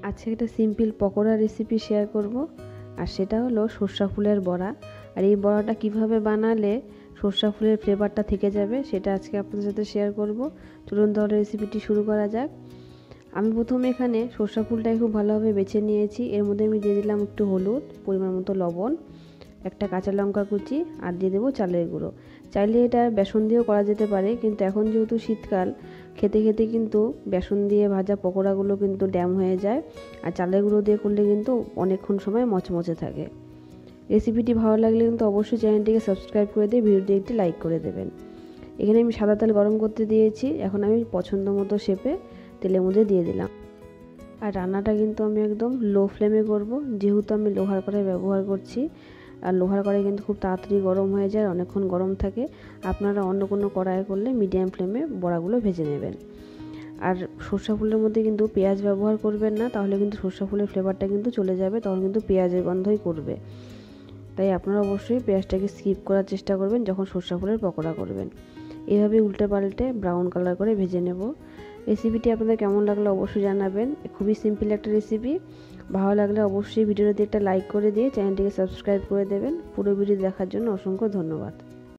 আজকে একটা simple pakora recipe share করব, আর সেটা হলো সরষা ফুলের বড়া। আর এই বড়াটা কিভাবে বানালে সরষা ফুলের ফ্লেভারটা থেকে যাবে সেটা আজকে আপনাদের সাথে শেয়ার করব। চলুন তাহলে রেসিপিটি শুরু করা যাক। আমি প্রথমে এখানে সরষা ফুলটাকে খুব ভালোভাবে বেছে নিয়েছি। এর মধ্যে আমি দিয়ে দিলাম একটু হলুদ, পরিমাণ মতো লবণ, একটা কাঁচা লঙ্কা কুচি, আর দিয়ে দেবো চালের গুঁড়ো। চাইলে এটা বেসন দিয়েও করা যেতে পারে, কিন্তু এখন যেহেতু শীতকাল, খেতে খেতে কিন্তু বেসন দিয়ে ভাজা পকোড়াগুলো কিন্তু ড্যাম হয়ে যায়, আর চালের গুঁড়ো দিয়ে করলে কিন্তু অনেকক্ষণ সময় মচমচে থাকে। রেসিপিটি ভালো লাগলে কিন্তু অবশ্যই চ্যানেলটিকে সাবস্ক্রাইব করে দিয়ে ভিডিওটি একটি লাইক করে দেবেন। এখানে আমি সাদা তেল গরম করতে দিয়েছি। এখন আমি পছন্দ মতো শেপে তেলের মধ্যে দিয়ে দিলাম। আর রান্নাটা কিন্তু আমি একদম লো ফ্লেমে করব, যেহেতু আমি লোহার কড়াই ব্যবহার করছি। আর লোহার কড়াই কিন্তু খুব তাড়াতাড়ি গরম হয়ে যায়, অনেকক্ষণ গরম থাকে। আপনারা অন্য কোনো কড়াই করলে মিডিয়াম ফ্লেমে বড়াগুলো ভেজে নেবেন। আর সরষা ফুলের মধ্যে কিন্তু পেঁয়াজ ব্যবহার করবেন না, তাহলে কিন্তু সরষা ফুলের ফ্লেভারটা কিন্তু চলে যাবে, তখন কিন্তু পেঁয়াজের গন্ধই করবে। তাই আপনারা অবশ্যই পেঁয়াজটাকে স্কিপ করার চেষ্টা করবেন যখন সরষা ফুলের পকোড়া করবেন। এভাবে উল্টে পাল্টে ব্রাউন কালার করে ভেজে নেব। রেসিপিটি আপনাদের কেমন লাগলো অবশ্যই জানাবেন। খুবই সিম্পল একটা রেসিপি। ভালো লাগলে অবশ্যই ভিডিওতে একটা লাইক করে দিয়ে চ্যানেলটিকে সাবস্ক্রাইব করে দেবেন। পুরো ভিডিও দেখার জন্য অসংখ্য ধন্যবাদ।